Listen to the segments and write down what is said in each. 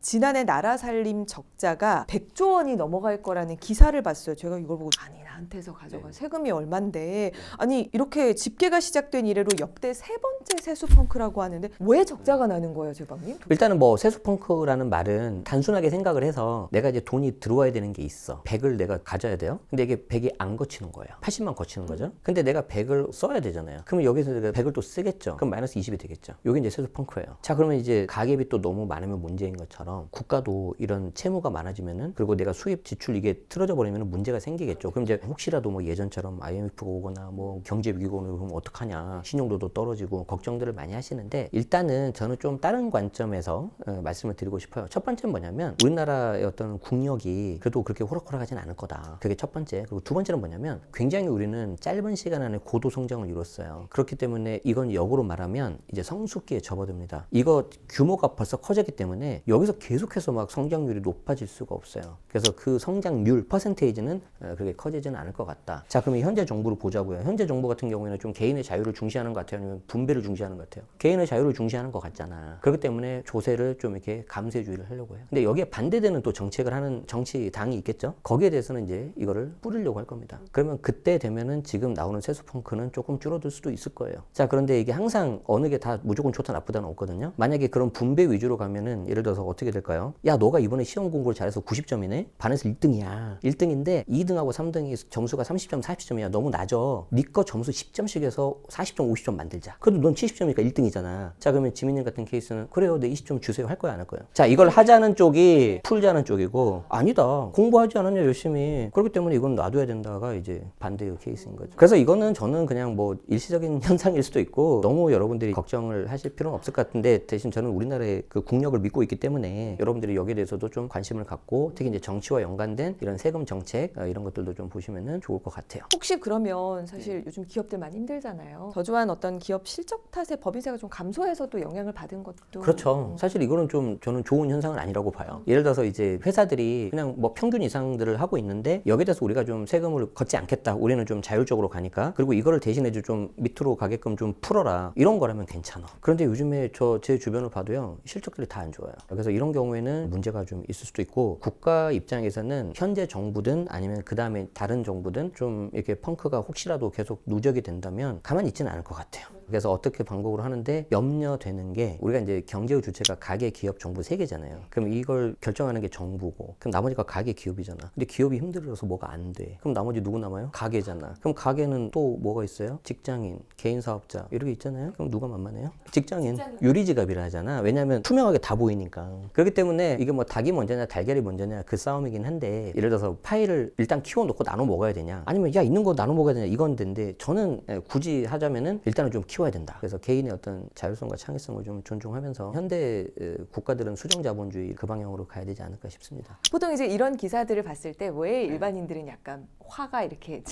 지난해 나라 살림 적자가 100조 원이 넘어갈 거라는 기사를 봤어요. 제가 이걸 보고 아니 나한테서 가져간 세금이 얼만데 아니 이렇게 집계가 시작된 이래로 역대 세 번째 세수 펑크라고 하는데 왜 적자가 나는 거예요, 제방님? 일단은 뭐 세수펑크라는 말은 단순하게 생각을 해서 내가 이제 돈이 들어와야 되는 게 있어. 100을 내가 가져야 돼요. 근데 이게 100이 안 거치는 거예요. 80만 거치는 거죠. 근데 내가 100을 써야 되잖아요. 그러면 여기서 내가 100을 또 쓰겠죠. 그럼 마이너스 20이 되겠죠. 이게 이제 세수펑크예요. 자, 그러면 이제 가계비 또 너무 많으면 문제인 것처럼 국가도 이런 채무가 많아지면은 그리고 내가 수입 지출 이게 틀어져 버리면 문제가 생기겠죠. 그럼 이제 혹시라도 뭐 예전처럼 IMF가 오거나 뭐 경제 위기가 오면 그럼 어떡하냐. 신용도도 떨어지고 걱정들을 많이 하시는데 일단은 저는 좀 다른 관점에서 말씀을 드리고 싶어요. 첫 번째는 뭐냐면 우리나라의 어떤 국력이 그래도 그렇게 호락호락하진 않을 거다. 그게 첫 번째. 그리고 두 번째는 뭐냐면 굉장히 우리는 짧은 시간 안에 고도 성장을 이뤘어요. 그렇기 때문에 이건 역으로 말하면 이제 성숙기에 접어듭니다. 이거 규모가 벌써 커졌기 때문에 여기서 계속해서 막 성장률이 높아질 수가 없어요. 그래서 그 성장률 퍼센테이지는 그렇게 커지지는 않을 것 같다. 자, 그러면 현재 정부를 보자고요. 현재 정부 같은 경우에는 좀 개인의 자유를 중시하는 것 같아요. 아니면 분배를 중시하는 것 같아요. 개인의 자유를 중시하는 것 같잖아. 그렇기 때문에 조세를 좀 이렇게 감세주의를 하려고 해요. 근데 여기에 반대되는 또 정책을 하는 정치당이 있겠죠. 거기에 대해서는 이제 이거를 뿌리려고 할 겁니다. 그러면 그때 되면은 지금 나오는 세수펑크는 조금 줄어들 수도 있을 거예요. 자, 그런데 이게 항상 어느 게 다 무조건 좋다 나쁘다는 없거든요. 만약에 그런 분배 위주로 가면은 예를 들어서 어떻게 될까요? 야, 너가 이번에 시험 공부를 잘해서 90점이네? 반에서 1등이야. 1등인데 2등하고 3등이 점수가 30점, 40점이야. 너무 낮아. 네 거 점수 10점씩 해서 40점, 50점 만들자. 그래도 넌 70점이니까 1등이잖아. 자, 그러면 지민님 같은 케이스는 그래요. 내 20점 주세요. 할 거야, 안 할 거야? 자, 이걸 하자는 쪽이 풀자는 쪽이고 아니다. 공부하지 않았냐, 열심히. 그렇기 때문에 이건 놔둬야 된다가 이제 반대의 케이스인 거죠. 그래서 이거는 저는 그냥 뭐 일시적인 현상일 수도 있고 너무 여러분들이 걱정을 하실 필요는 없을 것 같은데 대신 저는 우리나라의 그 국력을 믿고 있기 때문에 여러분들이 여기에 대해서도 좀 관심을 갖고 특히 이제 정치와 연관된 이런 세금 정책 이런 것들도 좀 보시면은 좋을 것 같아요. 혹시 그러면 사실 요즘 기업들 많이 힘들잖아요. 저조한 어떤 기업 실적 탓에 법인세가 좀 감소해서도 영향을 받은 것도 그렇죠. 사실 이거는 좀 저는 좋은 현상은 아니라고 봐요. 예를 들어서 이제 회사들이 그냥 뭐 평균 이상들을 하고 있는데 여기에 대해서 우리가 좀 세금을 걷지 않겠다. 우리는 좀 자율적으로 가니까. 그리고 이거를 대신해 좀 밑으로 가게끔 좀 풀어라. 이런 거라면 괜찮아. 그런데 요즘에 제 주변을 봐도요. 실적들이 다 안 좋아요. 그래서 이런 경우에는 문제가 좀 있을 수도 있고 국가 입장에서는 현재 정부든 아니면 그 다음에 다른 정부든 좀 이렇게 펑크가 혹시라도 계속 누적이 된다면 가만히 있지는 않을 것 같아요. 그래서 어떻게 방법으로 하는데 염려되는 게 우리가 이제 경제의 주체가 가계, 기업, 정부 세 개잖아요. 그럼 이걸 결정하는 게 정부고 그럼 나머지가 가계, 기업이잖아. 근데 기업이 힘들어서 뭐가 안 돼. 그럼 나머지 누구 남아요? 가계잖아. 그럼 가계는 또 뭐가 있어요? 직장인, 개인 사업자 이렇게 있잖아요. 그럼 누가 만만해요? 직장인. 유리지갑이라 하잖아. 왜냐하면 투명하게 다 보이니까. 그렇기 때문에 이게 뭐 닭이 먼저냐 달걀이 먼저냐 그 싸움이긴 한데 예를 들어서 파이를 일단 키워놓고 나눠 먹어야 되냐 아니면 야 있는 거 나눠 먹어야 되냐 이건 된데 저는 굳이 하자면은 일단은 좀 키워야 된다. 그래서 개인의 어떤 자율성과 창의성을 좀 존중하면서 현대 국가들은 수정자본주의 그 방향으로 가야 되지 않을까 싶습니다. 보통 이제 이런 기사들을 봤을 때 왜 일반인들은 약간 화가 이렇게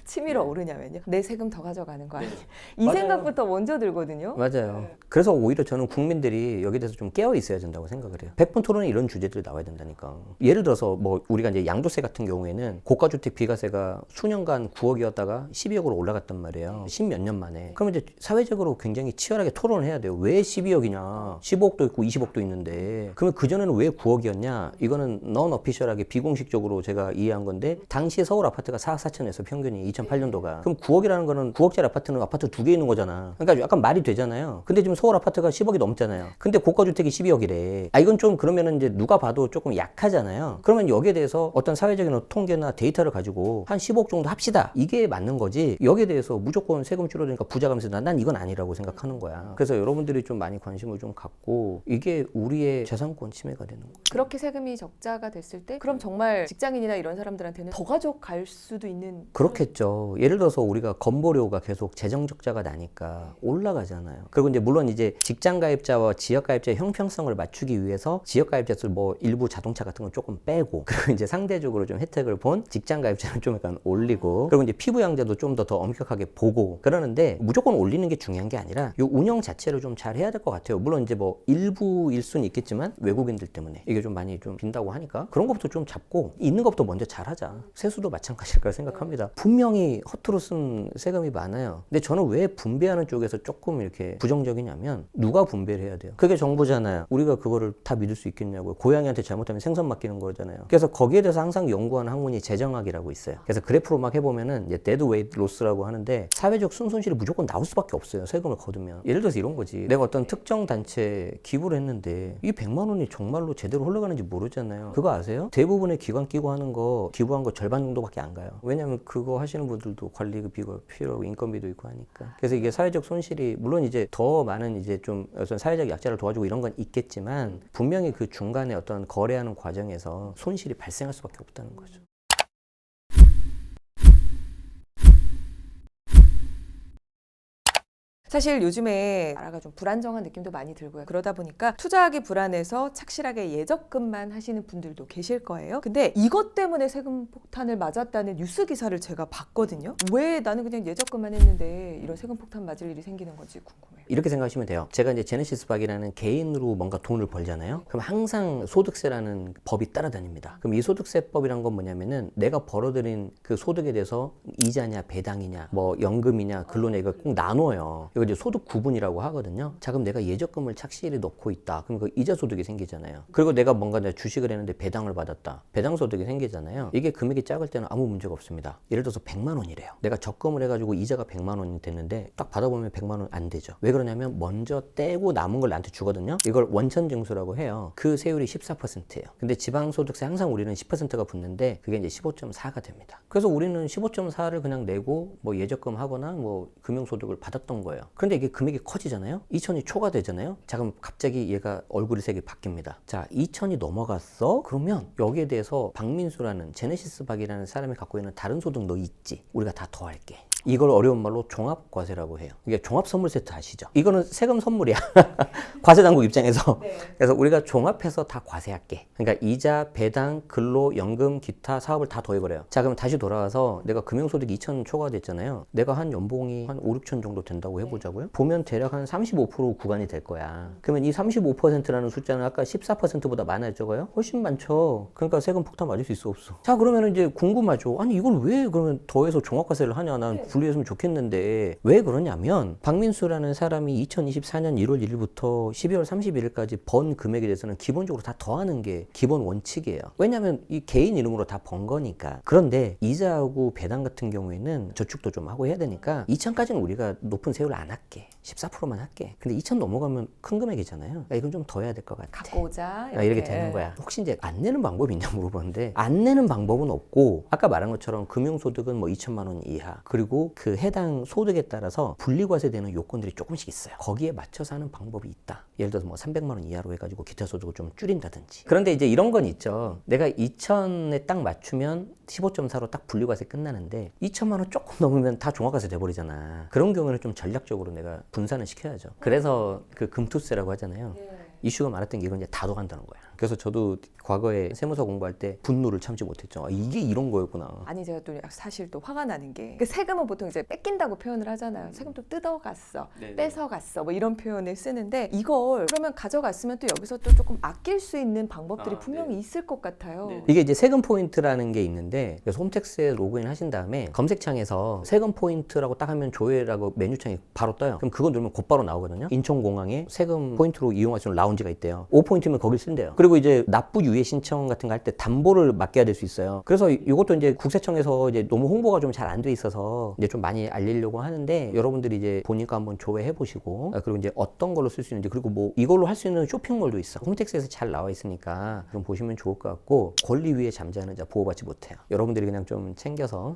치밀어 오르냐면요. 내 세금 더 가져가는 거 아니야? 이 맞아요. 생각부터 먼저 들거든요. 맞아요. 그래서 오히려 저는 국민들이 여기에 대해서 좀 깨어 있어야 된다고 생각을 해요. 100번 토론에 이런 주제들이 나와야 된다니까. 예를 들어서 뭐 우리가 이제 양도세 같은 경우에는 고가주택 비과세가 수년간 9억이었다가 12억으로 올라갔단 말이에요. 10몇 년 만에. 그러면 이제 사회적으로 굉장히 치열하게 토론을 해야 돼요. 왜 12억이냐? 15억도 있고 20억도 있는데. 그러면 그전에는 왜 9억이었냐? 이거는 non-official하게 비공식적으로 제가 이해한 건데 당시에 서울 아파트가 4억 4천에서 평균이 2008년도가. 그럼 9억이라는 거는 9억짜리 아파트는 아파트 2개 있는 거잖아. 그러니까 약간 말이 되잖아요. 근데 지금 서울 아파트가 10억이 넘잖아요. 근데 고가주택이 12억이래. 아 이건 좀 그러면은 이제 누가 봐도 조금 약하잖아요. 그러면 여기에 대해서 어떤 사회적인 통계나 데이터를 가지고 한 15억 정도 합시다. 이게 맞는 거지. 여기에 대해서 무조건 세금 줄어드니까 부자 감세다. 난 이건 아니라고 생각하는 거야. 그래서 여러분들이 좀 많이 관심을 좀 갖고 이게 우리의 재산권 침해가 되는 거예요. 그렇게 세금이 적자가 됐을 때 그럼 정말 직장인이나 이런 사람들한테는 더 가져갈 수도 있는 그렇겠죠. 예를 들어서 우리가 건보료가 계속 재정 적자가 나니까 올라가잖아요. 그리고 이제 물론 이제 직장 가입자와 지역 가입자의 형평성을 맞추기 위해서 지역 가입자들 뭐 일부 자동차 같은 건 조금 빼고 그리고 이제 상대적으로 좀 혜택을 본 직장 가입자는 좀 약간 올리고 그리고 이제 피부 양자도 좀 더 엄격하게 보고 그러는데 무조건 올리는 게 중요한 게 아니라 이 운영 자체를 좀 잘 해야 될 것 같아요. 물론 이제 뭐 일부일 수는 있겠지만 외국인들 때문에 이게 좀 많이 좀 빈다고 하니까 그런 것부터 좀 잡고 있는 것부터 먼저 잘하자. 세수도 마찬가지일 거라 생각합니다. 분명히 허투루 쓴 세금이 많아요. 근데 저는 왜 분배하는 쪽에서 조금 이렇게 부정적이냐면 누가 분배를 해야 돼요? 그게 정부잖아요. 우리가 그거를 다 믿을 수 있겠냐고요. 고양이한테 잘못하면 생선 맡기는 거잖아요. 그래서 거기에 대해서 항상 연구하는 학문이 재정학이라고 있어요. 그래서 그래프로 막 해보면은 이제 데드 웨이트 로스라고 하는데 사회적 순손실이 무조건 나올 수밖에 없어요. 세금을 거두면. 예를 들어서 이런 거지. 내가 어떤 특정 단체에 기부를 했는데 이 100만 원이 정말로 제대로 흘러가는지 모르잖아요. 그거 아세요? 대부분의 기관 끼고 하는 거 기부한 거 절반 정도밖에 안 가요. 왜냐면 그거 하시는 분들도 관리비가 필요하고 인건비도 있고 하니까. 그래서 이게 사회적 손실이 물론 이제 더 많은 이제 좀 어떤 사회적 약자를 도와주고 이런 건 있겠지만 분명히 그 중간에 어떤 거래하는 과정에서 손실이 발생할 수밖에 없다는 거죠. 사실 요즘에 나라가 좀 불안정한 느낌도 많이 들고요. 그러다 보니까 투자하기 불안해서 착실하게 예적금만 하시는 분들도 계실 거예요. 근데 이것 때문에 세금 폭탄을 맞았다는 뉴스 기사를 제가 봤거든요. 왜 나는 그냥 예적금만 했는데 이런 세금 폭탄 맞을 일이 생기는 건지 궁금해요. 이렇게 생각하시면 돼요. 제가 이제 제네시스 박이라는 개인으로 뭔가 돈을 벌잖아요. 그럼 항상 소득세라는 법이 따라다닙니다. 그럼 이 소득세법이란 건 뭐냐면은 내가 벌어들인 그 소득에 대해서 이자냐 배당이냐 뭐 연금이냐 근로냐 이걸 꼭 나눠요. 이거 이제 소득 구분이라고 하거든요. 자, 그럼 내가 예적금을 착실히 넣고 있다. 그럼 그 이자 소득이 생기잖아요. 그리고 내가 뭔가 내가 주식을 했는데 배당을 받았다. 배당 소득이 생기잖아요. 이게 금액이 작을 때는 아무 문제가 없습니다. 예를 들어서 100만 원이래요. 내가 적금을 해가지고 이자가 100만 원이 됐는데 딱 받아보면 100만 원 안 되죠. 왜 그러냐면 먼저 떼고 남은 걸 나한테 주거든요. 이걸 원천징수라고 해요. 그 세율이 14%예요. 근데 지방소득세 항상 우리는 10%가 붙는데 그게 이제 15.4가 됩니다. 그래서 우리는 15.4를 그냥 내고 뭐 예적금 하거나 뭐 금융소득을 받았던 거예요. 그런데 이게 금액이 커지잖아요. 2천이 초과되잖아요. 자, 그럼 갑자기 얘가 얼굴이 색이 바뀝니다. 자, 2천이 넘어갔어? 그러면 여기에 대해서 박민수라는 제네시스 박이라는 사람이 갖고 있는 다른 소득 너 있지? 우리가 다 더할게. 이걸 어려운 말로 종합과세라고 해요. 이게 종합선물 세트 아시죠? 이거는 세금 선물이야. 과세당국 입장에서. 네. 그래서 우리가 종합해서 다 과세할게. 그러니까 이자, 배당, 근로, 연금, 기타 사업을 다 더해버려요. 자, 그럼 다시 돌아와서 내가 금융소득 2천 초과됐잖아요. 내가 한 연봉이 한 5, 6천 정도 된다고 해보자고요. 보면 대략 한 35% 구간이 될 거야. 그러면 이 35%라는 숫자는 아까 14%보다 많아요, 적어요? 훨씬 많죠. 그러니까 세금 폭탄 맞을 수 있어, 없어? 자, 그러면 이제 궁금하죠. 아니, 이걸 왜 그러면 더해서 종합과세를 하냐? 난 분리했으면 좋겠는데 왜 그러냐면 박민수라는 사람이 2024년 1월 1일부터 12월 31일까지 번 금액에 대해서는 기본적으로 다 더하는 게 기본 원칙이에요. 왜냐하면 이 개인 이름으로 다 번 거니까. 그런데 이자하고 배당 같은 경우에는 저축도 좀 하고 해야 되니까 2천까지는 우리가 높은 세율을 안 할게. 14%만 할게. 근데 2천 넘어가면 큰 금액이잖아요. 그러니까 이건 좀 더 해야 될 것 같아. 갖고 오자. 이렇게 되는 거야. 혹시 이제 안 내는 방법이 있냐 물어보는데 안 내는 방법은 없고 아까 말한 것처럼 금융소득은 뭐 2천만 원 이하 그리고 그 해당 소득에 따라서 분리과세되는 요건들이 조금씩 있어요. 거기에 맞춰서 하는 방법이 있다. 예를 들어서 뭐 300만 원 이하로 해가지고 기타 소득을 좀 줄인다든지. 그런데 이제 이런 건 있죠. 내가 2천에 딱 맞추면 15.4로 딱 분리과세 끝나는데 2천만 원 조금 넘으면 다 종합과세 돼버리잖아. 그런 경우에는 좀 전략적으로 내가 분산을 시켜야죠. 그래서 그 금투세라고 하잖아요. 이슈가 많았던 게 이건 이제 다 더간다는 거야. 그래서 저도 과거에 세무사 공부할 때 분노를 참지 못했죠. 아, 이게 이런 거였구나. 아니 제가 또 사실 또 화가 나는 게 그 세금은 보통 이제 뺏긴다고 표현을 하잖아요. 세금 또 뜯어갔어, 뺏어갔어 뭐 이런 표현을 쓰는데 이걸 그러면 가져갔으면 또 여기서 또 조금 아낄 수 있는 방법들이 분명히 있을 것 같아요. 이게 이제 세금 포인트라는 게 있는데 그래서 홈택스에 로그인 하신 다음에 검색창에서 세금 포인트라고 딱 하면 조회라고 메뉴창이 바로 떠요. 그럼 그거 누르면 곧바로 나오거든요. 인천공항에 세금 포인트로 이용할 수 있는 라운지가 있대요. 5포인트면 거길 쓴대요. 그리고 이제 납부 유예 신청 같은 거 할 때 담보를 맡겨야 될 수 있어요. 그래서 이것도 이제 국세청에서 이제 너무 홍보가 좀 잘 안 돼 있어서 이제 좀 많이 알리려고 하는데 여러분들이 이제 보니까 한번 조회해 보시고 그리고 이제 어떤 걸로 쓸 수 있는지 그리고 뭐 이걸로 할 수 있는 쇼핑몰도 있어. 홈택스에서 잘 나와 있으니까 좀 보시면 좋을 것 같고 권리 위에 잠자는 자 보호받지 못해요. 여러분들이 그냥 좀 챙겨서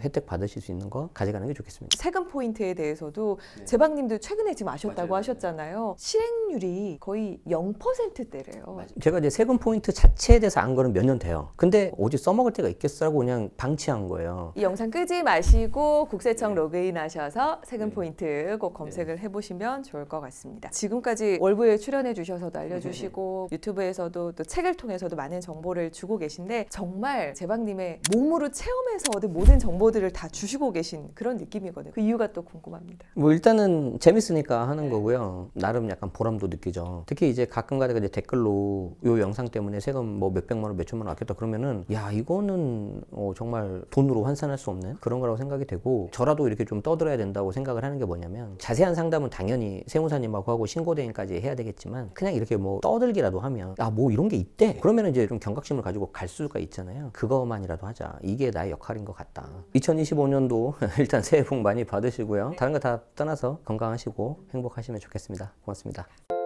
혜택 받으실 수 있는 거 가져가는 게 좋겠습니다. 세금 포인트에 대해서도 제방님도 최근에 지금 아셨다고 하셨잖아요. 실행률이 거의 0%대래요. 제가 이제 세금 포인트 자체에 대해서 안 거는 몇 년 돼요. 근데 어디 써먹을 때가 있겠어라고 그냥 방치한 거예요. 이 영상 끄지 마시고 국세청 로그인 하셔서 세금 포인트 꼭 검색을 해보시면 좋을 것 같습니다. 지금까지 월부에 출연해 주셔서도 알려주시고 유튜브에서도 또 책을 통해서도 많은 정보를 주고 계신데 정말 제방님의 몸으로 체험해서 얻은 모든 정보들을 다 주시고 계신 그런 느낌이거든요. 그 이유가 또 궁금합니다. 뭐 일단은 재밌으니까 하는 거고요. 나름 약간 보람도 느끼죠. 특히 이제 가끔 가다가 이제 댓글로 요 영상 때문에 세금 뭐 몇백만 원, 몇천만 원 아꼈다 그러면은 야 이거는 정말 돈으로 환산할 수 없는 그런 거라고 생각이 되고 저라도 이렇게 좀 떠들어야 된다고 생각을 하는 게 뭐냐면 자세한 상담은 당연히 세무사님하고 하고 신고대행까지 해야 되겠지만 그냥 이렇게 뭐 떠들기라도 하면 아 뭐 이런 게 있대 그러면 이제 좀 경각심을 가지고 갈 수가 있잖아요. 그거만이라도 하자. 이게 나의 역할인 것 같다. 2025년도 일단 새해 복 많이 받으시고요. 다른 거 다 떠나서 건강하시고 행복하시면 좋겠습니다. 고맙습니다.